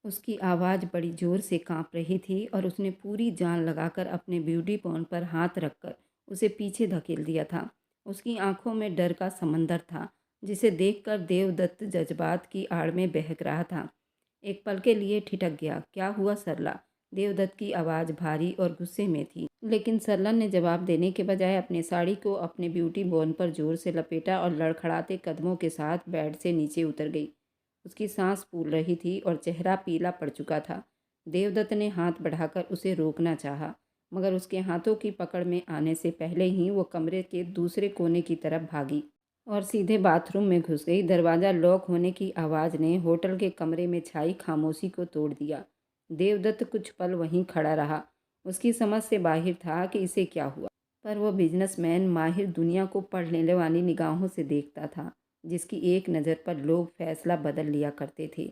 उसकी आवाज़ बड़ी ज़ोर से काँप रही थी और उसने पूरी जान लगाकर अपने ब्यूटी पॉन पर हाथ रखकर उसे पीछे धकेल दिया था। उसकी आँखों में डर का समंदर था, जिसे देखकर देवदत्त जज़्बात की आड़ में बहक रहा था। एक पल के लिए ठिठक गया। क्या हुआ सरला? देवदत्त की आवाज़ भारी और गुस्से में थी। लेकिन सरला ने जवाब देने के बजाय अपनी साड़ी को अपने ब्यूटी बॉन पर ज़ोर से लपेटा और लड़खड़ाते कदमों के साथ बेड से नीचे उतर गई। उसकी सांस फूल रही थी और चेहरा पीला पड़ चुका था। देवदत्त ने हाथ बढ़ाकर उसे रोकना चाहा, मगर उसके हाथों की पकड़ में आने से पहले ही वो कमरे के दूसरे कोने की तरफ भागी और सीधे बाथरूम में घुस गई। दरवाज़ा लॉक होने की आवाज़ ने होटल के कमरे में छाई खामोशी को तोड़ दिया। देवदत्त कुछ पल वहीं खड़ा रहा। उसकी समझ से बाहर था कि इसे क्या हुआ, पर वह बिजनेसमैन माहिर दुनिया को पढ़ लेने वाली निगाहों से देखता था, जिसकी एक नज़र पर लोग फैसला बदल लिया करते थे।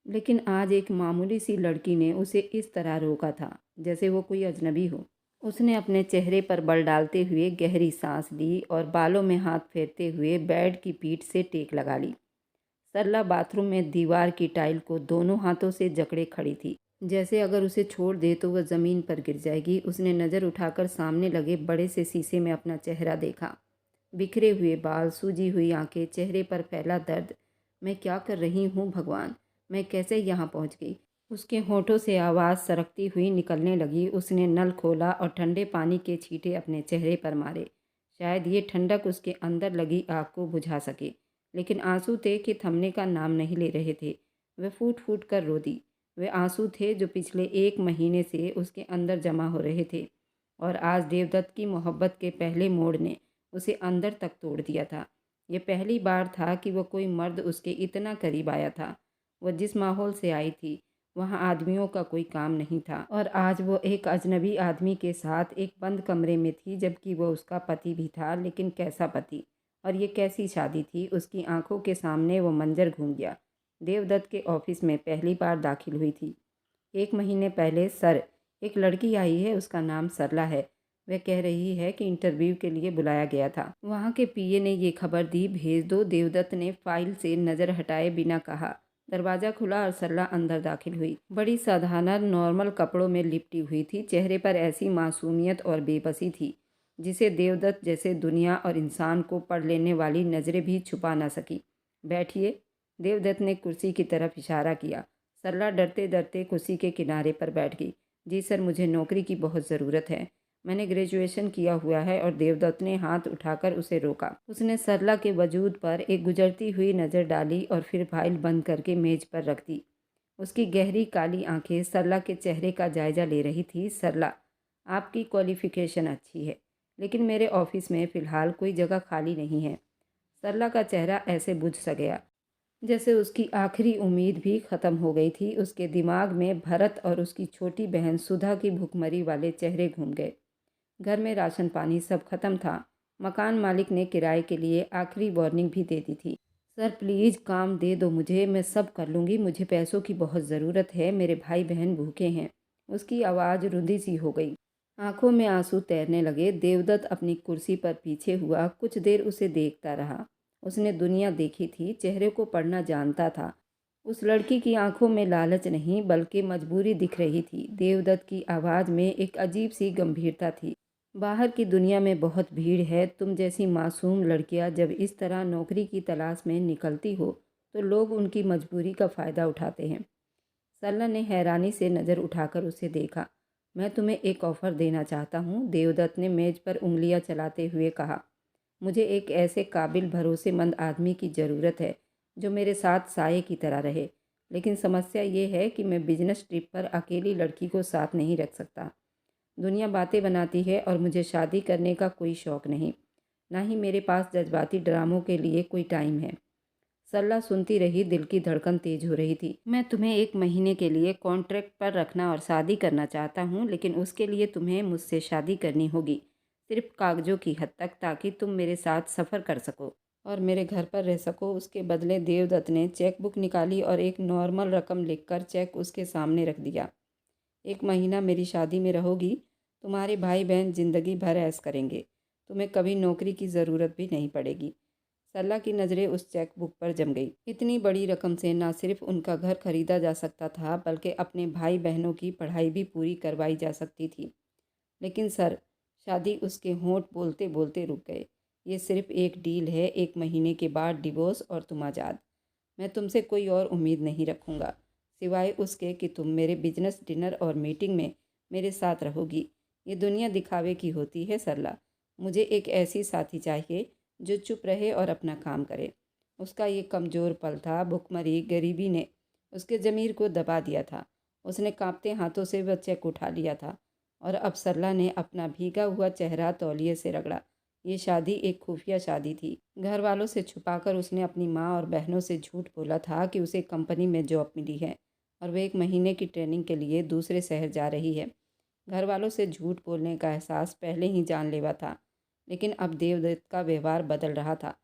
लेकिन आज एक मामूली सी लड़की ने उसे इस तरह रोका था, जैसे वो कोई अजनबी हो। उसने अपने चेहरे पर बल डालते हुए गहरी सांस ली और बालों में हाथ फेरते हुए बेड की पीठ से टेक लगा ली। सरला बाथरूम में दीवार की टाइल को दोनों हाथों से जकड़े खड़ी थी, जैसे अगर उसे छोड़ दे तो वह ज़मीन पर गिर जाएगी। उसने नज़र उठाकर सामने लगे बड़े से शीशे में अपना चेहरा देखा। बिखरे हुए बाल, सूजी हुई आंखें, चेहरे पर फैला दर्द। मैं क्या कर रही हूँ भगवान? मैं कैसे यहाँ पहुँच गई? उसके होठों से आवाज़ सरकती हुई निकलने लगी। उसने नल खोला और ठंडे पानी के छींटे अपने चेहरे पर मारे। शायद ये ठंडक उसके अंदर लगी आग को बुझा सके। लेकिन आंसू थे कि थमने का नाम नहीं ले रहे थे। वह फूट फूट कर रो दी। वे आंसू थे जो पिछले 1 महीने से उसके अंदर जमा हो रहे थे, और आज देवदत्त की मोहब्बत के पहले मोड़ ने उसे अंदर तक तोड़ दिया था। ये पहली बार था कि वह कोई मर्द उसके इतना करीब आया था। वह जिस माहौल से आई थी, वहाँ आदमियों का कोई काम नहीं था, और आज वो एक अजनबी आदमी के साथ एक बंद कमरे में थी, जबकि वह उसका पति भी था। लेकिन कैसा पति? और ये कैसी शादी थी? उसकी आंखों के सामने वो मंजर घूम गया। देवदत्त के ऑफिस में पहली बार दाखिल हुई थी 1 महीने पहले। सर, एक लड़की आई है, उसका नाम सरला है। वह कह रही है कि इंटरव्यू के लिए बुलाया गया था। वहाँ के पीए ने ये खबर दी, भेज दो। देवदत्त ने फाइल से नज़र हटाए बिना कहा। दरवाज़ा खुला और सरला अंदर दाखिल हुई। बड़ी साधारण नॉर्मल कपड़ों में लिपटी हुई थी। चेहरे पर ऐसी मासूमियत और बेबसी थी जिसे देवदत्त जैसे दुनिया और इंसान को पढ़ लेने वाली नज़रें भी छुपा ना सकी। बैठिए। देवदत्त ने कुर्सी की तरफ इशारा किया। सरला डरते डरते कुर्सी के किनारे पर बैठ गई। जी सर, मुझे नौकरी की बहुत ज़रूरत है। मैंने ग्रेजुएशन किया हुआ है। और देवदत्त ने हाथ उठाकर उसे रोका। उसने सरला के वजूद पर एक गुजरती हुई नज़र डाली और फिर फाइल बंद करके मेज पर रख दी। उसकी गहरी काली आंखें सरला के चेहरे का जायजा ले रही थी। सरला, आपकी क्वालिफिकेशन अच्छी है, लेकिन मेरे ऑफिस में फ़िलहाल कोई जगह खाली नहीं है। सरला का चेहरा ऐसे बुझ सा गया जैसे उसकी आखिरी उम्मीद भी ख़त्म हो गई थी। उसके दिमाग में भरत और उसकी छोटी बहन सुधा की भुखमरी वाले चेहरे घूम गए। घर में राशन पानी सब खत्म था। मकान मालिक ने किराए के लिए आखिरी वार्निंग भी दे दी थी। सर प्लीज़ काम दे दो मुझे, मैं सब कर लूँगी। मुझे पैसों की बहुत ज़रूरत है, मेरे भाई बहन भूखे हैं। उसकी आवाज़ रुंधी सी हो गई। आंखों में आंसू तैरने लगे। देवदत्त अपनी कुर्सी पर पीछे हुआ कुछ देर उसे देखता रहा। उसने दुनिया देखी थी, चेहरे को पढ़ना जानता था। उस लड़की की आंखों में लालच नहीं बल्कि मजबूरी दिख रही थी। देवदत्त की आवाज़ में एक अजीब सी गंभीरता थी। बाहर की दुनिया में बहुत भीड़ है। तुम जैसी मासूम लड़कियां जब इस तरह नौकरी की तलाश में निकलती हो तो लोग उनकी मजबूरी का फ़ायदा उठाते हैं। सरला ने हैरानी से नज़र उठाकर उसे देखा। मैं तुम्हें एक ऑफ़र देना चाहता हूँ, देवदत्त ने मेज पर उंगलियां चलाते हुए कहा। मुझे एक ऐसे काबिल भरोसेमंद आदमी की ज़रूरत है जो मेरे साथ साये की तरह रहे। लेकिन समस्या ये है कि मैं बिजनेस ट्रिप पर अकेली लड़की को साथ नहीं रख सकता। दुनिया बातें बनाती है और मुझे शादी करने का कोई शौक़ नहीं। ना ही मेरे पास जज्बाती ड्रामों के लिए कोई टाइम है। सरला सुनती रही, दिल की धड़कन तेज हो रही थी। मैं तुम्हें 1 महीने के लिए कॉन्ट्रैक्ट पर रखना और शादी करना चाहता हूँ, लेकिन उसके लिए तुम्हें मुझसे शादी करनी होगी, सिर्फ कागजों की हद तक, ताकि तुम मेरे साथ सफ़र कर सको और मेरे घर पर रह सको। उसके बदले देवदत्त ने चेक बुक निकाली और एक नॉर्मल रकम लिखकर चेक उसके सामने रख दिया। 1 महीना मेरी शादी में रहोगी, तुम्हारे भाई बहन ज़िंदगी भर ऐश करेंगे, तुम्हें कभी नौकरी की ज़रूरत भी नहीं पड़ेगी। सरला की नज़रें उस चेक बुक पर जम गई। इतनी बड़ी रकम से न सिर्फ उनका घर खरीदा जा सकता था, बल्कि अपने भाई बहनों की पढ़ाई भी पूरी करवाई जा सकती थी। लेकिन सर, शादी उसके होंठ बोलते बोलते रुक गए। ये सिर्फ एक डील है, 1 महीने के बाद डिवोर्स और तुम आज़ाद। मैं तुमसे कोई और उम्मीद नहीं रखूँगा, सिवाय उसके कि तुम मेरे बिजनेस डिनर और मीटिंग में मेरे साथ रहोगी। ये दुनिया दिखावे की होती है सरला। मुझे एक ऐसी साथी चाहिए जो चुप रहे और अपना काम करे। उसका ये कमज़ोर पल था, भुखमरी गरीबी ने उसके ज़मीर को दबा दिया था। उसने कांपते हाथों से वह चेक उठा लिया था और अब सरला ने अपना भीगा हुआ चेहरा तौलिए से रगड़ा। ये शादी एक खुफिया शादी थी। घर वालों से छुपाकर उसने अपनी माँ और बहनों से झूठ बोला था कि उसे कंपनी में जॉब मिली है और वह 1 महीने की ट्रेनिंग के लिए दूसरे शहर जा रही है। घर वालों से झूठ बोलने का एहसास पहले ही जानलेवा था, लेकिन अब देवदत्त का व्यवहार बदल रहा था।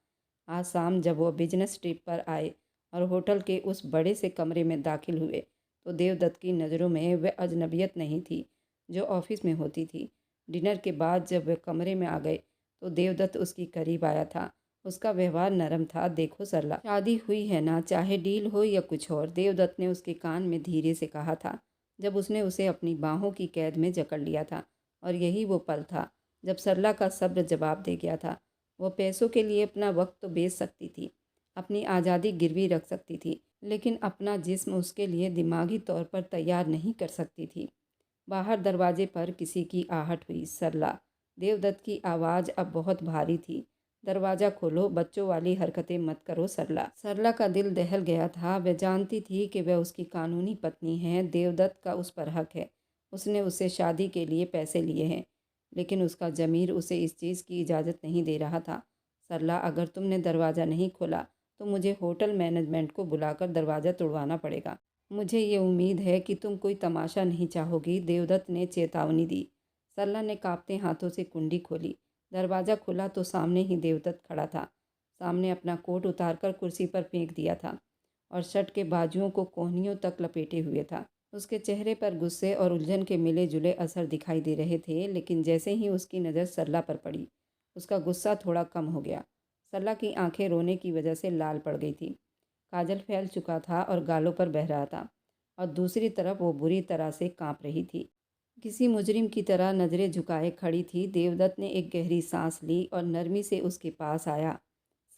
आज शाम जब वो बिजनेस ट्रिप पर आए और होटल के उस बड़े से कमरे में दाखिल हुए, तो देवदत्त की नज़रों में वह अजनबियत नहीं थी जो ऑफिस में होती थी। डिनर के बाद जब वे कमरे में आ गए, तो देवदत्त उसकी करीब आया था। उसका व्यवहार नरम था। देखो सरला, शादी हुई है ना, चाहे डील हो या कुछ और, देवदत्त ने उसके कान में धीरे से कहा था, जब उसने उसे अपनी बाहों की कैद में जकड़ लिया था। और यही वो पल था जब सरला का सब्र जवाब दे गया था। वो पैसों के लिए अपना वक्त तो बेच सकती थी, अपनी आज़ादी गिरवी रख सकती थी, लेकिन अपना जिस्म उसके लिए दिमागी तौर पर तैयार नहीं कर सकती थी। बाहर दरवाजे पर किसी की आहट हुई। सरला, देवदत्त की आवाज़ अब बहुत भारी थी। दरवाज़ा खोलो, बच्चों वाली हरकतें मत करो सरला। सरला का दिल दहल गया था। वह जानती थी कि वह उसकी कानूनी पत्नी है, देवदत्त का उस पर हक है। उसने उससे शादी के लिए पैसे लिए हैं, लेकिन उसका ज़मीर उसे इस चीज़ की इजाज़त नहीं दे रहा था। सरला, अगर तुमने दरवाज़ा नहीं खोला तो मुझे होटल मैनेजमेंट को बुलाकर दरवाज़ा तोड़वाना पड़ेगा। मुझे ये उम्मीद है कि तुम कोई तमाशा नहीं चाहोगी, देवदत्त ने चेतावनी दी। सरला ने कांपते हाथों से कुंडी खोली। दरवाज़ा खुला तो सामने ही देवदत्त खड़ा था। सामने अपना कोट उतारकर कुर्सी पर फेंक दिया था और शर्ट के बाजुओं को कोहनियों तक लपेटे हुए था। उसके चेहरे पर गुस्से और उलझन के मिले जुले असर दिखाई दे रहे थे, लेकिन जैसे ही उसकी नज़र सरला पर पड़ी, उसका गुस्सा थोड़ा कम हो गया। सरला की आंखें रोने की वजह से लाल पड़ गई थी। काजल फैल चुका था और गालों पर बह रहा था, और दूसरी तरफ वो बुरी तरह से कांप रही थी। किसी मुजरिम की तरह नज़रें झुकाए खड़ी थी। देवदत्त ने एक गहरी सांस ली और नरमी से उसके पास आया।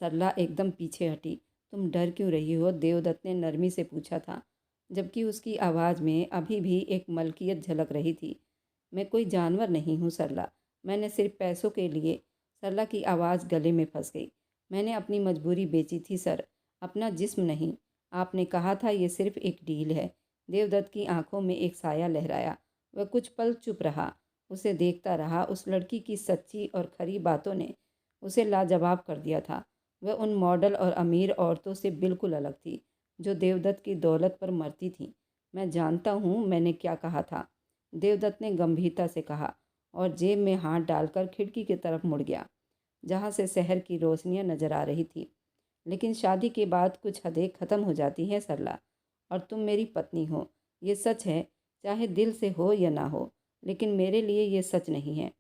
सरला एकदम पीछे हटी। तुम डर क्यों रही हो? देवदत्त ने नरमी से पूछा था, जबकि उसकी आवाज़ में अभी भी एक मलकियत झलक रही थी। मैं कोई जानवर नहीं हूँ सरला, मैंने सिर्फ पैसों के लिए। सरला की आवाज़ गले में फंस गई। मैंने अपनी मजबूरी बेची थी सर, अपना जिस्म नहीं। आपने कहा था ये सिर्फ एक डील है। देवदत्त की आंखों में एक साया लहराया। वह कुछ पल चुप रहा, उसे देखता रहा। उस लड़की की सच्ची और खरी बातों ने उसे लाजवाब कर दिया था। वह उन मॉडल और अमीर औरतों से बिल्कुल अलग थी जो देवदत्त की दौलत पर मरती थीं। मैं जानता हूँ मैंने क्या कहा था, देवदत्त ने गंभीरता से कहा, और जेब में हाथ डालकर खिड़की की तरफ मुड़ गया, जहाँ से शहर की रोशनियाँ नजर आ रही थी। लेकिन शादी के बाद कुछ हदें ख़त्म हो जाती हैं सरला, और तुम मेरी पत्नी हो, ये सच है, चाहे दिल से हो या ना हो। लेकिन मेरे लिए ये सच नहीं है।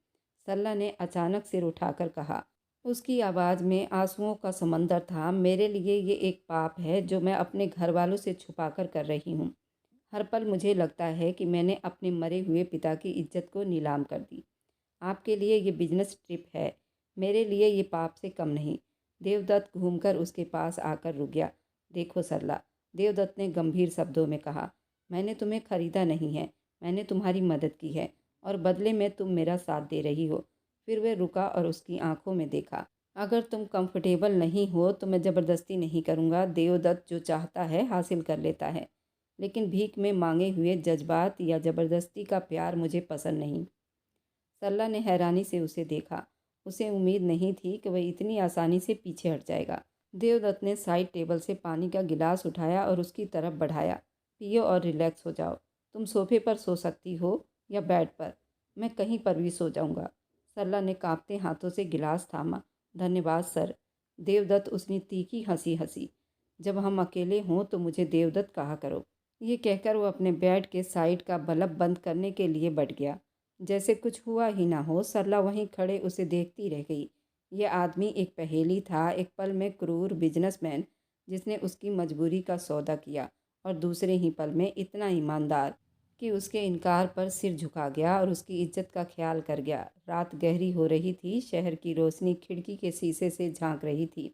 सरला ने अचानक सिर उठाकर कहा। उसकी आवाज़ में आंसुओं का समंदर था। मेरे लिए ये एक पाप है जो मैं अपने घर वालों से छुपा कर रही हूँ। हर पल मुझे लगता है कि मैंने अपने मरे हुए पिता की इज्जत को नीलाम कर दी। आपके लिए ये बिजनेस ट्रिप है, मेरे लिए ये पाप से कम नहीं। देवदत्त घूमकर उसके पास आकर रुक गया। देखो सरला, देवदत्त ने गंभीर शब्दों में कहा, मैंने तुम्हें खरीदा नहीं है, मैंने तुम्हारी मदद की है, और बदले में तुम मेरा साथ दे रही हो। फिर वह रुका और उसकी आंखों में देखा। अगर तुम कंफर्टेबल नहीं हो तो मैं ज़बरदस्ती नहीं करूँगा। देवदत्त जो चाहता है हासिल कर लेता है, लेकिन भीख में मांगे हुए जज्बात या ज़बरदस्ती का प्यार मुझे पसंद नहीं। सरला ने हैरानी से उसे देखा। उसे उम्मीद नहीं थी कि वह इतनी आसानी से पीछे हट जाएगा। देवदत्त ने साइड टेबल से पानी का गिलास उठाया और उसकी तरफ बढ़ाया। पियो और रिलैक्स हो जाओ। तुम सोफे पर सो सकती हो या बेड पर, मैं कहीं पर भी सो जाऊंगा। सरला ने कांपते हाथों से गिलास थामा। धन्यवाद सर। देवदत्त उसने तीखी हंसी हंसी। जब हम अकेले हों तो मुझे देवदत्त कहा करो। ये कहकर वो अपने बेड के साइड का बल्ब बंद करने के लिए बढ़ गया। जैसे कुछ हुआ ही ना हो। सरला वहीं खड़े उसे देखती रह गई। ये आदमी एक पहेली था, एक पल में क्रूर बिजनेसमैन जिसने उसकी मजबूरी का सौदा किया, और दूसरे ही पल में इतना ईमानदार कि उसके इनकार पर सिर झुका गया और उसकी इज्जत का ख्याल कर गया। रात गहरी हो रही थी, शहर की रोशनी खिड़की के शीशे से झांक रही थी।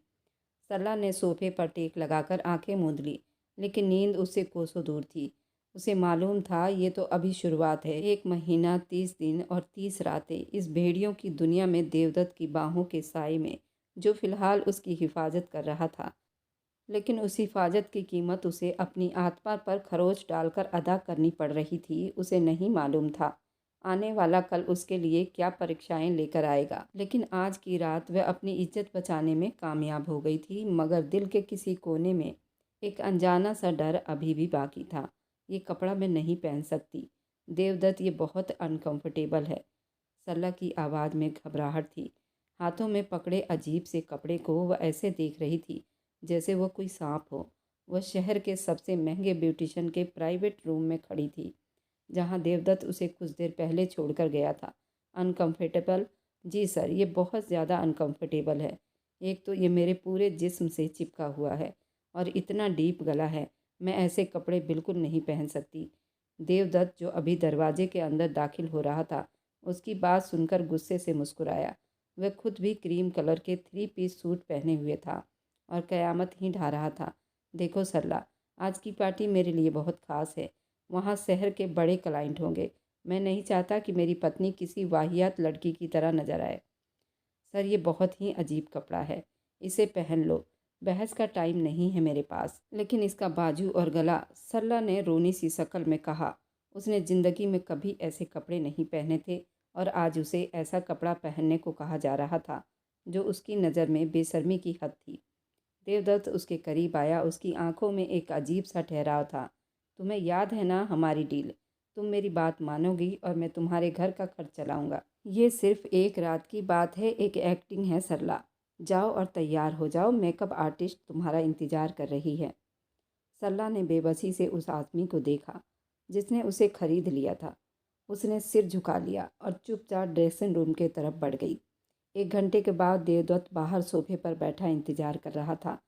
सरला ने सोफे पर टेक लगाकर आंखें मूंद ली, लेकिन नींद उससे कोसों दूर थी। उसे मालूम था ये तो अभी शुरुआत है। 1 महीना, 30 दिन और 30 रातें इस भेड़ियों की दुनिया में देवदत्त की बाहों के साए में, जो फिलहाल उसकी हिफाजत कर रहा था। लेकिन उस हिफाजत की कीमत उसे अपनी आत्मा पर खरोच डालकर अदा करनी पड़ रही थी। उसे नहीं मालूम था आने वाला कल उसके लिए क्या परीक्षाएं लेकर आएगा, लेकिन आज की रात वह अपनी इज्जत बचाने में कामयाब हो गई थी। मगर दिल के किसी कोने में एक अनजाना सा डर अभी भी बाकी था। ये कपड़ा मैं नहीं पहन सकती देवदत्त, ये बहुत अनकंफर्टेबल है। सरला की आवाज़ में घबराहट थी। हाथों में पकड़े अजीब से कपड़े को वह ऐसे देख रही थी जैसे वह कोई सांप हो। वह शहर के सबसे महंगे ब्यूटिशियन के प्राइवेट रूम में खड़ी थी, जहां देवदत्त उसे कुछ देर पहले छोड़कर गया था। अनकंफर्टेबल? जी सर, ये बहुत ज़्यादा अनकंफर्टेबल है। एक तो ये मेरे पूरे जिस्म से चिपका हुआ है और इतना डीप गला है। मैं ऐसे कपड़े बिल्कुल नहीं पहन सकती। देवदत्त, जो अभी दरवाजे के अंदर दाखिल हो रहा था, उसकी बात सुनकर गुस्से से मुस्कुराया। वह खुद भी क्रीम कलर के 3 पीस सूट पहने हुए था और क़यामत ही ढा रहा था। देखो सरला, आज की पार्टी मेरे लिए बहुत ख़ास है। वहाँ शहर के बड़े क्लाइंट होंगे। मैं नहीं चाहता कि मेरी पत्नी किसी वाहियात लड़की की तरह नजर आए। सर, ये बहुत ही अजीब कपड़ा है, इसे पहन लो। बहस का टाइम नहीं है मेरे पास। लेकिन इसका बाजू और गला, सरला ने रोनी सी शक्ल में कहा। उसने ज़िंदगी में कभी ऐसे कपड़े नहीं पहने थे और आज उसे ऐसा कपड़ा पहनने को कहा जा रहा था जो उसकी नज़र में बेशर्मी की हद थी। देवदत्त उसके करीब आया। उसकी आंखों में एक अजीब सा ठहराव था। तुम्हें याद है ना हमारी डील? तुम मेरी बात मानोगी और मैं तुम्हारे घर का खर्च चलाऊंगा। ये सिर्फ एक रात की बात है, एक एक्टिंग है सरला। जाओ और तैयार हो जाओ, मेकअप आर्टिस्ट तुम्हारा इंतजार कर रही है। सरला ने बेबसी से उस आदमी को देखा जिसने उसे खरीद लिया था। उसने सिर झुका लिया और चुपचाप ड्रेसिंग रूम की तरफ बढ़ गई। 1 घंटे के बाद देवदत्त बाहर सोफे पर बैठा इंतजार कर रहा था।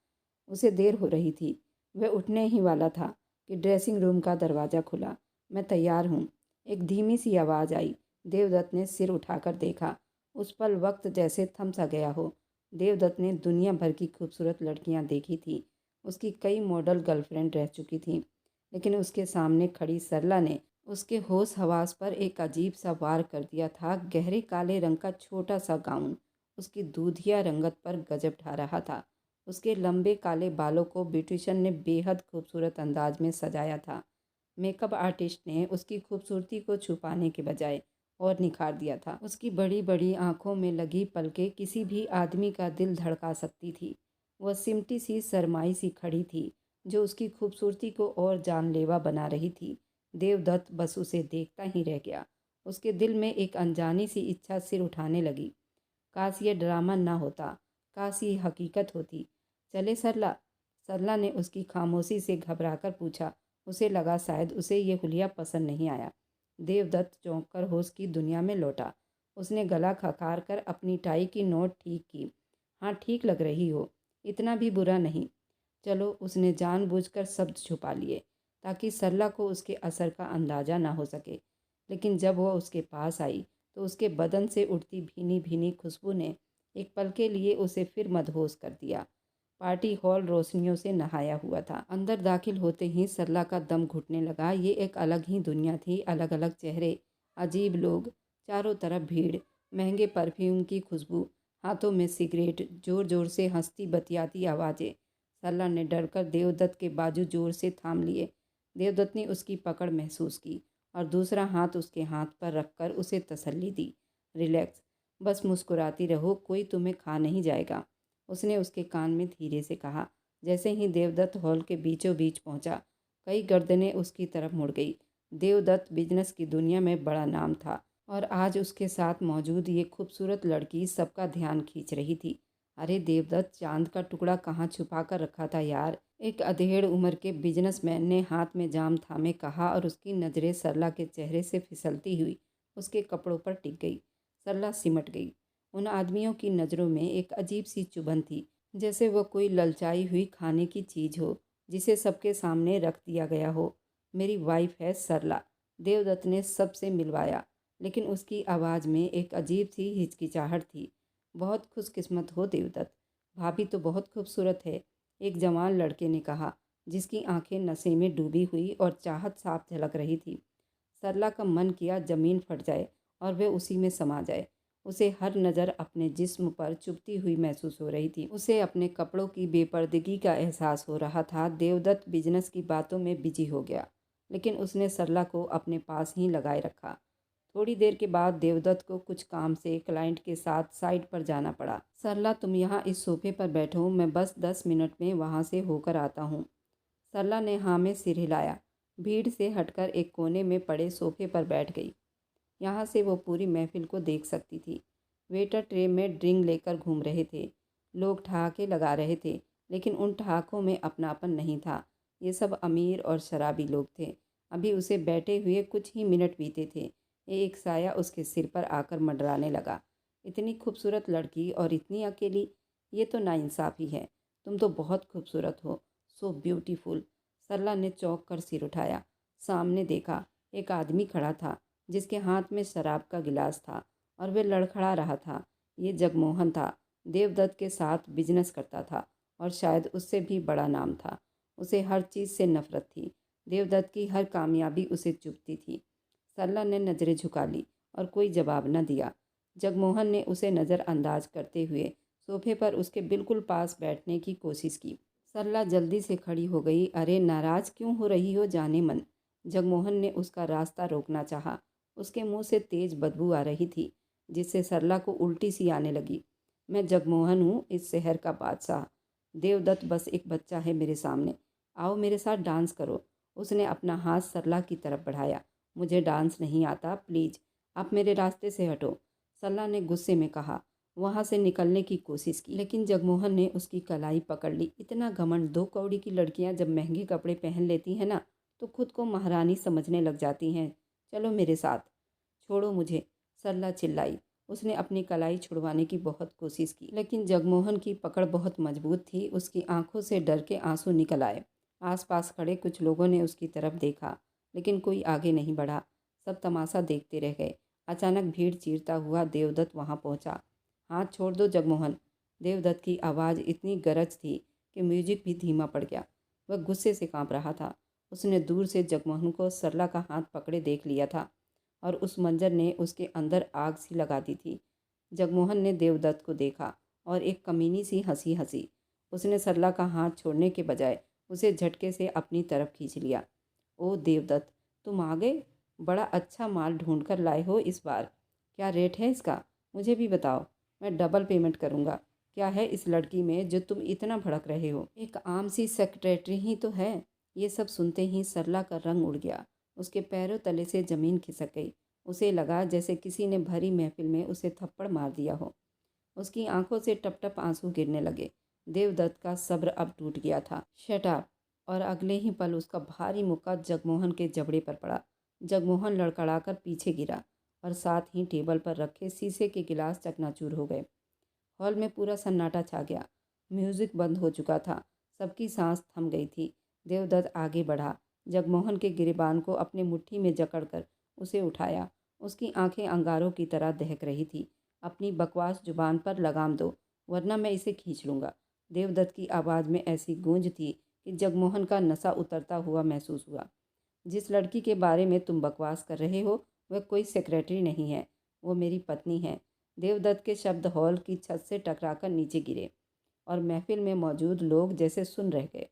उसे देर हो रही थी। वह उठने ही वाला था कि ड्रेसिंग रूम का दरवाज़ा खुला। मैं तैयार हूँ, एक धीमी सी आवाज़ आई। देवदत्त ने सिर उठाकर देखा। उस पल वक्त जैसे थम सा गया हो। देवदत्त ने दुनिया भर की खूबसूरत लड़कियां देखी थी। उसकी कई मॉडल गर्लफ्रेंड रह चुकी थी, लेकिन उसके सामने खड़ी सरला ने उसके होश हवास पर एक अजीब सा वार कर दिया था। गहरे काले रंग का छोटा सा गाउन उसकी दूधिया रंगत पर गजब ढा रहा था। उसके लंबे काले बालों को ब्यूटिशियन ने बेहद खूबसूरत अंदाज में सजाया था। मेकअप आर्टिस्ट ने उसकी खूबसूरती को छुपाने के बजाय और निखार दिया था। उसकी बड़ी बड़ी आंखों में लगी पलकें किसी भी आदमी का दिल धड़का सकती थी। वह सिमटी सी सरमाई सी खड़ी थी, जो उसकी खूबसूरती को और जानलेवा बना रही थी। देवदत्त बस उसे देखता ही रह गया। उसके दिल में एक अनजानी सी इच्छा सिर उठाने लगी। काश ये ड्रामा ना होता, काश ये हकीकत होती। चले सरला? सरला ने उसकी खामोशी से घबराकर पूछा। उसे लगा शायद उसे ये हुलिया पसंद नहीं आया। देवदत्त चौंक कर होश की दुनिया में लौटा। उसने गला खखार कर अपनी टाई की नोट ठीक की। हाँ, ठीक लग रही हो, इतना भी बुरा नहीं। चलो, उसने जानबूझकर शब्द छुपा लिए ताकि सरला को उसके असर का अंदाज़ा ना हो सके। लेकिन जब वह उसके पास आई तो उसके बदन से उठती भीनी भीनी खुशबू ने एक पल के लिए उसे फिर मदहोश कर दिया। पार्टी हॉल रोशनियों से नहाया हुआ था। अंदर दाखिल होते ही सरला का दम घुटने लगा। ये एक अलग ही दुनिया थी। अलग अलग चेहरे, अजीब लोग, चारों तरफ भीड़, महंगे परफ्यूम की खुशबू, हाथों में सिगरेट, जोर जोर से हंसती बतियाती आवाज़ें। सरला ने डरकर देवदत्त के बाजू जोर से थाम लिए। देवदत्त ने उसकी पकड़ महसूस की और दूसरा हाथ उसके हाथ पर रखकर उसे तसल्ली दी। रिलैक्स, बस मुस्कुराती रहो, कोई तुम्हें खा नहीं जाएगा, उसने उसके कान में धीरे से कहा। जैसे ही देवदत्त हॉल के बीचों बीच पहुंचा, कई गर्दनें उसकी तरफ मुड़ गई। देवदत्त बिजनेस की दुनिया में बड़ा नाम था और आज उसके साथ मौजूद ये खूबसूरत लड़की सबका ध्यान खींच रही थी। अरे देवदत्त, चांद का टुकड़ा कहाँ छुपा कर रखा था यार? एक अधेड़ उम्र के बिजनेसमैन ने हाथ में जाम थामे कहा और उसकी नज़रें सरला के चेहरे से फिसलती हुई उसके कपड़ों पर टिक गई। सरला सिमट गई। उन आदमियों की नज़रों में एक अजीब सी चुभन थी, जैसे वह कोई ललचाई हुई खाने की चीज़ हो जिसे सबके सामने रख दिया गया हो। मेरी वाइफ है सरला, देवदत्त ने सबसे मिलवाया, लेकिन उसकी आवाज़ में एक अजीब सी हिचकिचाहट थी। बहुत खुशकिस्मत हो देवदत्त, भाभी तो बहुत खूबसूरत है, एक जवान लड़के ने कहा, जिसकी आंखें नशे में डूबी हुई और चाहत साफ झलक रही थी। सरला का मन किया ज़मीन फट जाए और वह उसी में समा जाए। उसे हर नज़र अपने जिस्म पर चुभती हुई महसूस हो रही थी। उसे अपने कपड़ों की बेपर्दगी का एहसास हो रहा था। देवदत्त बिजनेस की बातों में बिजी हो गया, लेकिन उसने सरला को अपने पास ही लगाए रखा। थोड़ी देर के बाद देवदत्त को कुछ काम से क्लाइंट के साथ साइट पर जाना पड़ा। सरला, तुम यहाँ इस सोफे पर बैठो, मैं बस 10 मिनट में वहाँ से होकर आता हूँ। सरला ने हाँ में सिर हिलाया। भीड़ से हटकर एक कोने में पड़े सोफे पर बैठ गई। यहाँ से वो पूरी महफिल को देख सकती थी। वेटर ट्रे में ड्रिंक लेकर घूम रहे थे। लोग ठहाके लगा रहे थे, लेकिन उन ठहाकों में अपनापन नहीं था। ये सब अमीर और शराबी लोग थे। अभी उसे बैठे हुए कुछ ही मिनट बीते थे। एक साया उसके सिर पर आकर मंडराने लगा। इतनी खूबसूरत लड़की और इतनी अकेली, ये तो नाइंसाफ़ी है। तुम तो बहुत खूबसूरत हो, सो ब्यूटीफुल। सरला ने चौंक कर सिर उठाया। सामने देखा, एक आदमी खड़ा था जिसके हाथ में शराब का गिलास था और वह लड़खड़ा रहा था। ये जगमोहन था। देवदत्त के साथ बिजनेस करता था और शायद उससे भी बड़ा नाम था। उसे हर चीज़ से नफरत थी। देवदत्त की हर कामयाबी उसे चुभती थी। सरला ने नज़रें झुका ली और कोई जवाब न दिया। जगमोहन ने उसे नज़रअंदाज करते हुए सोफे पर उसके बिल्कुल पास बैठने की कोशिश की। सरला जल्दी से खड़ी हो गई। अरे, नाराज़ क्यों हो रही हो जाने मन? जगमोहन ने उसका रास्ता रोकना चाहा। उसके मुंह से तेज बदबू आ रही थी, जिससे सरला को उल्टी सी आने लगी। मैं जगमोहन हूँ, इस शहर का बादशाह। देवदत्त बस एक बच्चा है मेरे सामने। आओ मेरे साथ डांस करो। उसने अपना हाथ सरला की तरफ बढ़ाया। मुझे डांस नहीं आता, प्लीज़ आप मेरे रास्ते से हटो, सरला ने गुस्से में कहा। वहाँ से निकलने की कोशिश की, लेकिन जगमोहन ने उसकी कलाई पकड़ ली। इतना घमंड! 2 कौड़ी की लड़कियाँ जब महंगे कपड़े पहन लेती हैं ना, तो खुद को महारानी समझने लग जाती हैं। चलो मेरे साथ। छोड़ो मुझे, सरला चिल्लाई। उसने अपनी कलाई छुड़वाने की बहुत कोशिश की, लेकिन जगमोहन की पकड़ बहुत मजबूत थी। उसकी आंखों से डर के आंसू निकल आए। आसपास खड़े कुछ लोगों ने उसकी तरफ देखा, लेकिन कोई आगे नहीं बढ़ा। सब तमाशा देखते रह गए। अचानक भीड़ चीरता हुआ देवदत्त वहां पहुंचा। हाथ छोड़ दो जगमोहन। देवदत्त की आवाज़ इतनी गरज थी कि म्यूजिक भी धीमा पड़ गया। वह गुस्से से कांप रहा था। उसने दूर से जगमोहन को सरला का हाथ पकड़े देख लिया था और उस मंजर ने उसके अंदर आग सी लगा दी थी। जगमोहन ने देवदत्त को देखा और एक कमीनी सी हंसी हंसी। उसने सरला का हाथ छोड़ने के बजाय उसे झटके से अपनी तरफ खींच लिया। ओ देवदत्त, तुम आ गए? बड़ा अच्छा माल ढूंढ कर लाए हो इस बार। क्या रेट है इसका? मुझे भी बताओ, मैं डबल पेमेंट करूँगा। क्या है इस लड़की में जो तुम इतना भड़क रहे हो? एक आम सी सेक्रेटरी ही तो है। ये सब सुनते ही सरला का रंग उड़ गया। उसके पैरों तले से ज़मीन खिसक गई। उसे लगा जैसे किसी ने भरी महफिल में उसे थप्पड़ मार दिया हो। उसकी आंखों से टप टप आंसू गिरने लगे। देवदत्त का सब्र अब टूट गया था। Shut up! और अगले ही पल उसका भारी मुक्का जगमोहन के जबड़े पर पड़ा। जगमोहन लड़खड़ाकर पीछे गिरा और साथ ही टेबल पर रखे शीशे के गिलास चकनाचूर हो गए। हॉल में पूरा सन्नाटा छा गया। म्यूजिक बंद हो चुका था। सबकी सांस थम गई थी। देवदत्त आगे बढ़ा। जगमोहन के गिरेबान को अपने मुट्ठी में जकड़कर उसे उठाया। उसकी आंखें अंगारों की तरह दहक रही थी। अपनी बकवास जुबान पर लगाम दो, वरना मैं इसे खींच लूँगा। देवदत्त की आवाज़ में ऐसी गूंज थी कि जगमोहन का नशा उतरता हुआ महसूस हुआ। जिस लड़की के बारे में तुम बकवास कर रहे हो, वह कोई सेक्रेटरी नहीं है, वो मेरी पत्नी है। देवदत्त के शब्द हॉल की छत से टकराकर नीचे गिरे और महफिल में मौजूद लोग जैसे सुन रह गए।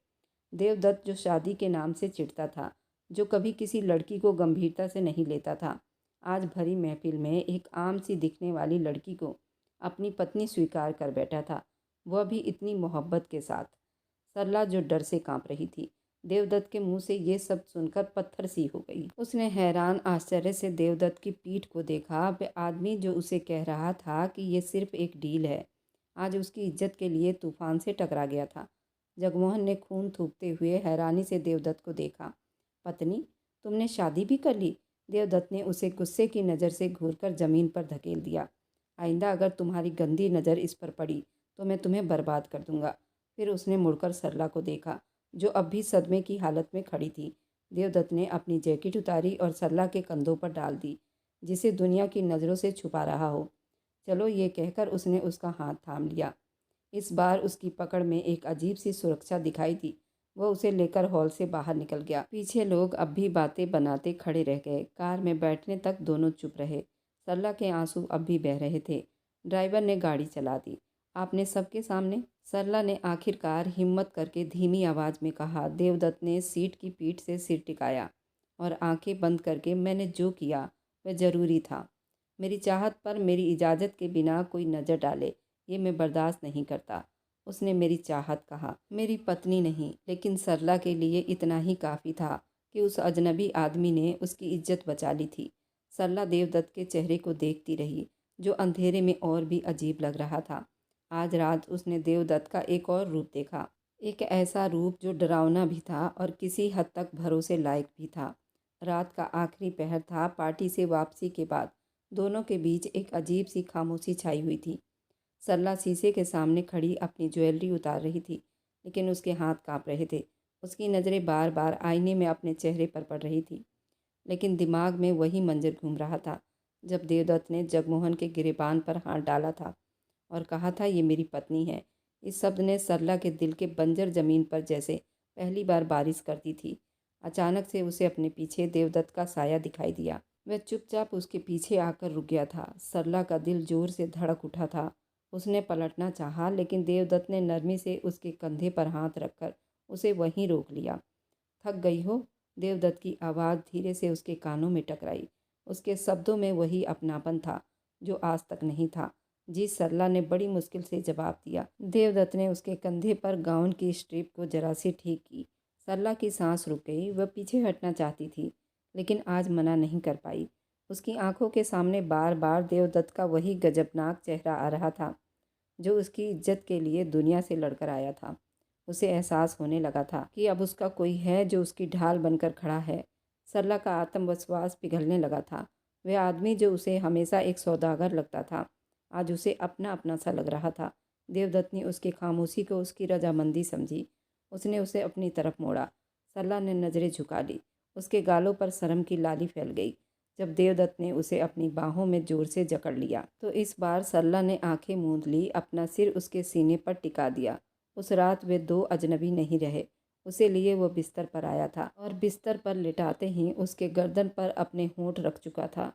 देवदत्त, जो शादी के नाम से चिढ़ता था, जो कभी किसी लड़की को गंभीरता से नहीं लेता था, आज भरी महफिल में एक आम सी दिखने वाली लड़की को अपनी पत्नी स्वीकार कर बैठा था, वह भी इतनी मोहब्बत के साथ। सरला, जो डर से कांप रही थी, देवदत्त के मुंह से ये सब सुनकर पत्थर सी हो गई। उसने हैरान आश्चर्य से देवदत्त की पीठ को देखा। वह आदमी जो उसे कह रहा था कि ये सिर्फ एक डील है, आज उसकी इज्जत के लिए तूफान से टकरा गया था। जगमोहन ने खून थूकते हुए हैरानी से देवदत्त को देखा। पत्नी, तुमने शादी भी कर ली? देवदत्त ने उसे गुस्से की नज़र से घूरकर जमीन पर धकेल दिया। आइंदा अगर तुम्हारी गंदी नज़र इस पर पड़ी तो मैं तुम्हें बर्बाद कर दूंगा। फिर उसने मुड़कर सरला को देखा, जो अब भी सदमे की हालत में खड़ी थी। देवदत्त ने अपनी जैकेट उतारी और सरला के कंधों पर डाल दी, जिसे दुनिया की नज़रों से छुपा रहा हो। चलो, ये कहकर उसने उसका हाथ थाम लिया। इस बार उसकी पकड़ में एक अजीब सी सुरक्षा दिखाई दी। वह उसे लेकर हॉल से बाहर निकल गया। पीछे लोग अब भी बातें बनाते खड़े रह गए। कार में बैठने तक दोनों चुप रहे। सरला के आंसू अब भी बह रहे थे। ड्राइवर ने गाड़ी चला दी। आपने सबके सामने? सरला ने आखिरकार हिम्मत करके धीमी आवाज़ में कहा। देवदत्त ने सीट की पीठ से सिर टिकाया और आंखें बंद करके, मैंने जो किया वह ज़रूरी था। मेरी चाहत पर मेरी इजाज़त के बिना कोई नज़र डाले, ये मैं बर्दाश्त नहीं करता। उसने मेरी चाहत कहा, मेरी पत्नी नहीं, लेकिन सरला के लिए इतना ही काफ़ी था कि उस अजनबी आदमी ने उसकी इज्जत बचा ली थी। सरला देवदत्त के चेहरे को देखती रही, जो अंधेरे में और भी अजीब लग रहा था। आज रात उसने देवदत्त का एक और रूप देखा, एक ऐसा रूप जो डरावना भी था और किसी हद तक भरोसे लायक भी था। रात का आखिरी पहर था। पार्टी से वापसी के बाद दोनों के बीच एक अजीब सी खामोशी छाई हुई थी। सरला शीशे के सामने खड़ी अपनी ज्वेलरी उतार रही थी, लेकिन उसके हाथ कांप रहे थे। उसकी नज़रें बार बार आईने में अपने चेहरे पर पड़ रही थी, लेकिन दिमाग में वही मंजर घूम रहा था जब देवदत्त ने जगमोहन के गिरेबान पर हाथ डाला था और कहा था, ये मेरी पत्नी है। इस शब्द ने सरला के दिल के बंजर ज़मीन पर जैसे पहली बार बारिश करती थी। अचानक से उसे अपने पीछे देवदत्त का साया दिखाई दिया। वह चुपचाप उसके पीछे आकर रुक गया था। सरला का दिल जोर से धड़क उठा था। उसने पलटना चाहा, लेकिन देवदत्त ने नरमी से उसके कंधे पर हाथ रखकर उसे वहीं रोक लिया। थक गई हो? देवदत्त की आवाज़ धीरे से उसके कानों में टकराई। उसके शब्दों में वही अपनापन था जो आज तक नहीं था। जी, सरला ने बड़ी मुश्किल से जवाब दिया। देवदत्त ने उसके कंधे पर गाउन की स्ट्रिप को जरा सी ठीक की। सरला की सांस रुक गई। वह पीछे हटना चाहती थी, लेकिन आज मना नहीं कर पाई। उसकी आंखों के सामने बार बार देवदत्त का वही गजबनाक चेहरा आ रहा था, जो उसकी इज्जत के लिए दुनिया से लड़कर आया था। उसे एहसास होने लगा था कि अब उसका कोई है जो उसकी ढाल बनकर खड़ा है। सरला का आत्मविश्वास पिघलने लगा था। वह आदमी जो उसे हमेशा एक सौदागर लगता था, आज उसे अपना अपना सा लग रहा था। देवदत्त ने उसकी खामोशी को उसकी रजामंदी समझी। उसने उसे अपनी तरफ मोड़ा। सरला ने नज़रें झुका ली। उसके गालों पर शर्म की लाली फैल गई। जब देवदत्त ने उसे अपनी बाहों में जोर से जकड़ लिया, तो इस बार सरला ने आंखें मूंद ली, अपना सिर उसके सीने पर टिका दिया। उस रात वे दो अजनबी नहीं रहे। उसे लिए वो बिस्तर पर आया था और बिस्तर पर लिटाते ही उसके गर्दन पर अपने होंठ रख चुका था।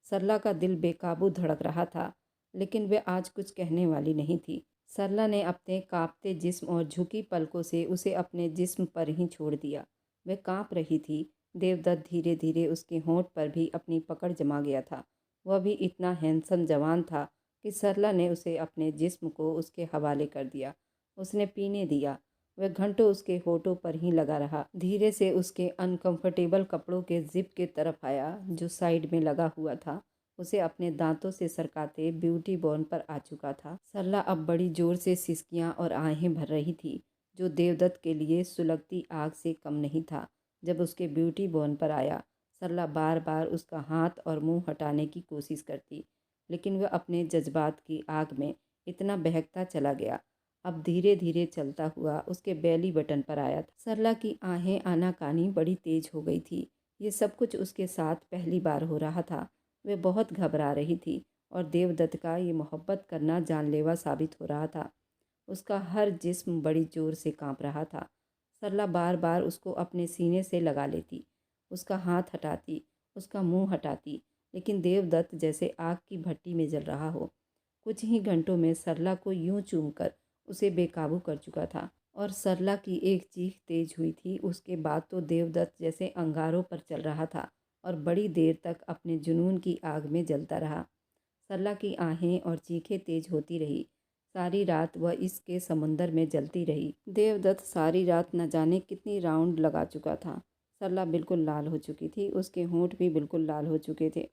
सरला का दिल बेकाबू धड़क रहा था, लेकिन वे आज कुछ कहने वाली नहीं थी। सरला ने अपने कांपते जिस्म और झुकी पलकों से उसे अपने जिस्म पर ही छोड़ दिया। वह कांप रही थी। देवदत्त धीरे धीरे उसके होंठ पर भी अपनी पकड़ जमा गया था। वह भी इतना हैंडसम जवान था कि सरला ने उसे अपने जिस्म को उसके हवाले कर दिया। उसने पीने दिया। वह घंटों उसके होठों पर ही लगा रहा। धीरे से उसके अनकंफर्टेबल कपड़ों के जिप के तरफ आया, जो साइड में लगा हुआ था। उसे अपने दांतों से सरकाते ब्यूटी बॉर्न पर आ चुका था। सरला अब बड़ी जोर से सिसकियां और आहें भर रही थी, जो देवदत्त के लिए सुलगती आग से कम नहीं था। जब उसके ब्यूटी बॉर्न पर आया, सरला बार बार उसका हाथ और मुंह हटाने की कोशिश करती, लेकिन वह अपने जज्बात की आग में इतना बहकता चला गया। अब धीरे धीरे चलता हुआ उसके बेली बटन पर आया था। सरला की आहें आनाकानी बड़ी तेज हो गई थी। ये सब कुछ उसके साथ पहली बार हो रहा था। वह बहुत घबरा रही थी और देवदत्त का ये मोहब्बत करना जानलेवा साबित हो रहा था। उसका हर जिस्म बड़ी जोर से कांप रहा था। सरला बार बार उसको अपने सीने से लगा लेती, उसका हाथ हटाती, उसका मुंह हटाती, लेकिन देवदत्त जैसे आग की भट्टी में जल रहा हो। कुछ ही घंटों में सरला को यूं चूमकर उसे बेकाबू कर चुका था और सरला की एक चीख तेज हुई थी। उसके बाद तो देवदत्त जैसे अंगारों पर चल रहा था और बड़ी देर तक अपने जुनून की आग में जलता रहा। सरला की आहें और चीखें तेज होती रही। सारी रात वह इसके समुंदर में जलती रही। देवदत्त सारी रात न जाने कितनी राउंड लगा चुका था। सरला बिल्कुल लाल हो चुकी थी। उसके होंठ भी बिल्कुल लाल हो चुके थे।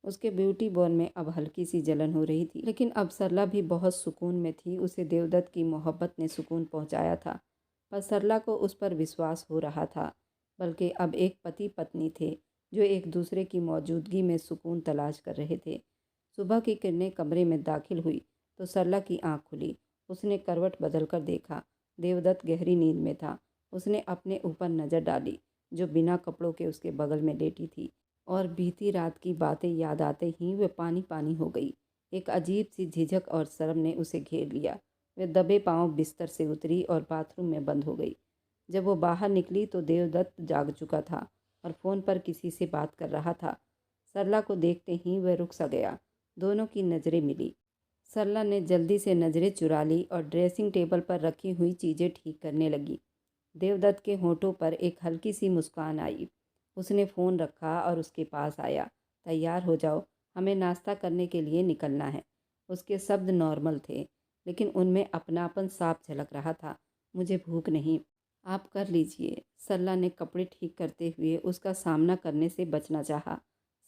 उसके ब्यूटी बॉर्न में अब हल्की सी जलन हो रही थी, लेकिन अब सरला भी बहुत सुकून में थी। उसे देवदत्त की मोहब्बत ने सुकून पहुंचाया था, पर सरला को उस पर विश्वास हो रहा था। बल्कि अब एक पति पत्नी थे जो एक दूसरे की मौजूदगी में सुकून तलाश कर रहे थे। सुबह की किरणें कमरे में दाखिल हुई तो सरला की आंख खुली। उसने करवट बदलकर देखा। देवदत्त गहरी नींद में था। उसने अपने ऊपर नज़र डाली जो बिना कपड़ों के उसके बगल में लेटी थी, और बीती रात की बातें याद आते ही वह पानी पानी हो गई। एक अजीब सी झिझक और शर्म ने उसे घेर लिया। वह दबे पांव बिस्तर से उतरी और बाथरूम में बंद हो गई। जब वो बाहर निकली तो देवदत्त जाग चुका था और फ़ोन पर किसी से बात कर रहा था। सरला को देखते ही वह रुक सा गया। दोनों की नज़रें मिली। सरला ने जल्दी से नज़रें चुरा ली और ड्रेसिंग टेबल पर रखी हुई चीज़ें ठीक करने लगी। देवदत्त के होठों पर एक हल्की सी मुस्कान आई। उसने फ़ोन रखा और उसके पास आया। तैयार हो जाओ, हमें नाश्ता करने के लिए निकलना है। उसके शब्द नॉर्मल थे, लेकिन उनमें अपनापन साफ झलक रहा था। मुझे भूख नहीं, आप कर लीजिए। सरला ने कपड़े ठीक करते हुए उसका सामना करने से बचना चाहा।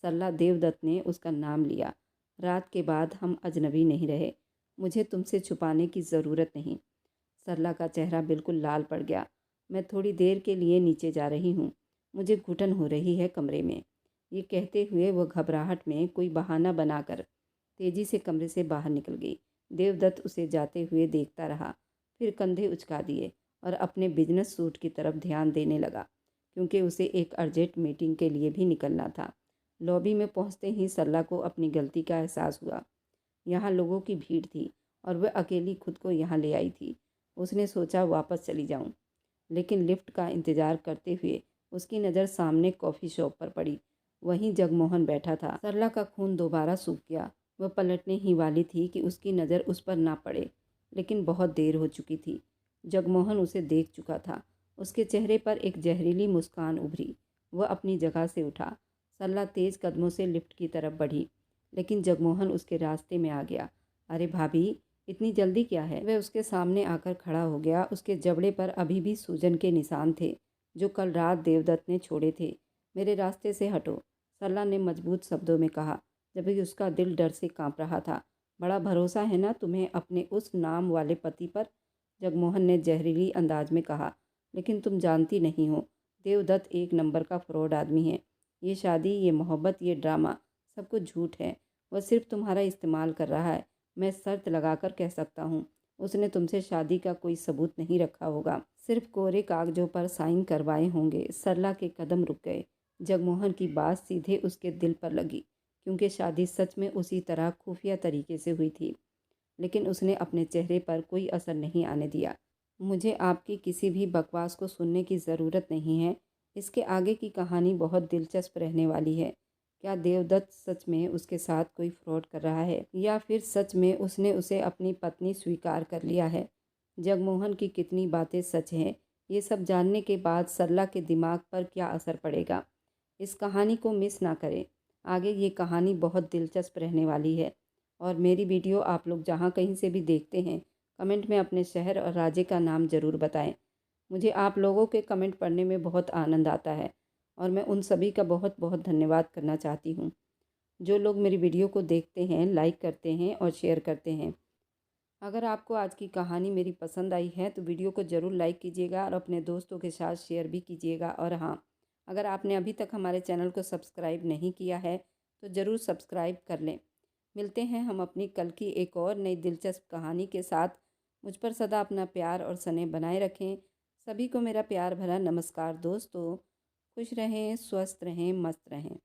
सरला, देवदत्त ने उसका नाम लिया। रात के बाद हम अजनबी नहीं रहे। मुझे तुमसे छुपाने की ज़रूरत नहीं। सरला का चेहरा बिल्कुल लाल पड़ गया। मैं थोड़ी देर के लिए नीचे जा रही हूँ। मुझे घुटन हो रही है कमरे में। ये कहते हुए वह घबराहट में कोई बहाना बनाकर तेजी से कमरे से बाहर निकल गई। देवदत्त उसे जाते हुए देखता रहा, फिर कंधे उचका दिए और अपने बिजनेस सूट की तरफ ध्यान देने लगा, क्योंकि उसे एक अर्जेंट मीटिंग के लिए भी निकलना था। लॉबी में पहुंचते ही सरला को अपनी गलती का एहसास हुआ। यहाँ लोगों की भीड़ थी और वह अकेली खुद को यहाँ ले आई थी। उसने सोचा वापस चली जाऊँ, लेकिन लिफ्ट का इंतज़ार करते हुए उसकी नज़र सामने कॉफ़ी शॉप पर पड़ी। वहीं जगमोहन बैठा था। सरला का खून दोबारा सूख गया। वह पलटने ही वाली थी कि उसकी नज़र उस पर ना पड़े, लेकिन बहुत देर हो चुकी थी। जगमोहन उसे देख चुका था। उसके चेहरे पर एक जहरीली मुस्कान उभरी। वह अपनी जगह से उठा। सरला तेज़ कदमों से लिफ्ट की तरफ बढ़ी, लेकिन जगमोहन उसके रास्ते में आ गया। अरे भाभी, इतनी जल्दी क्या है? वह उसके सामने आकर खड़ा हो गया। उसके जबड़े पर अभी भी सूजन के निशान थे जो कल रात देवदत्त ने छोड़े थे। मेरे रास्ते से हटो, सरला ने मजबूत शब्दों में कहा, जबकि उसका दिल डर से कांप रहा था। बड़ा भरोसा है ना तुम्हें अपने उस नाम वाले पति पर? जगमोहन ने जहरीली अंदाज में कहा, लेकिन तुम जानती नहीं हो, देवदत्त एक नंबर का फ्रॉड आदमी है। ये शादी, ये मोहब्बत, ये ड्रामा सब कुछ झूठ है। वह सिर्फ तुम्हारा इस्तेमाल कर रहा है। मैं शर्त लगाकर कह सकता हूँ, उसने तुमसे शादी का कोई सबूत नहीं रखा होगा, सिर्फ कोरे कागजों पर साइन करवाए होंगे। सरला के कदम रुक गए। जगमोहन की बात सीधे उसके दिल पर लगी, क्योंकि शादी सच में उसी तरह खुफिया तरीके से हुई थी। लेकिन उसने अपने चेहरे पर कोई असर नहीं आने दिया। मुझे आपकी किसी भी बकवास को सुनने की ज़रूरत नहीं है। इसके आगे की कहानी बहुत दिलचस्प रहने वाली है। क्या देवदत्त सच में उसके साथ कोई फ्रॉड कर रहा है, या फिर सच में उसने उसे अपनी पत्नी स्वीकार कर लिया है? जगमोहन की कितनी बातें सच हैं, ये सब जानने के बाद सरला के दिमाग पर क्या असर पड़ेगा? इस कहानी को मिस ना करें। आगे ये कहानी बहुत दिलचस्प रहने वाली है। और मेरी वीडियो आप लोग जहाँ कहीं से भी देखते हैं, कमेंट में अपने शहर और राज्य का नाम ज़रूर बताएं। मुझे आप लोगों के कमेंट पढ़ने में बहुत आनंद आता है, और मैं उन सभी का बहुत बहुत धन्यवाद करना चाहती हूँ जो लोग मेरी वीडियो को देखते हैं, लाइक करते हैं और शेयर करते हैं। अगर आपको आज की कहानी मेरी पसंद आई है तो वीडियो को ज़रूर लाइक कीजिएगा और अपने दोस्तों के साथ शेयर भी कीजिएगा। और हाँ, अगर आपने अभी तक हमारे चैनल को सब्सक्राइब नहीं किया है तो ज़रूर सब्सक्राइब कर लें। मिलते हैं हम अपनी कल की एक और नई दिलचस्प कहानी के साथ। मुझ पर सदा अपना प्यार और स्नेह बनाए रखें। सभी को मेरा प्यार भरा नमस्कार दोस्तों। खुश रहें, स्वस्थ रहें, मस्त रहें।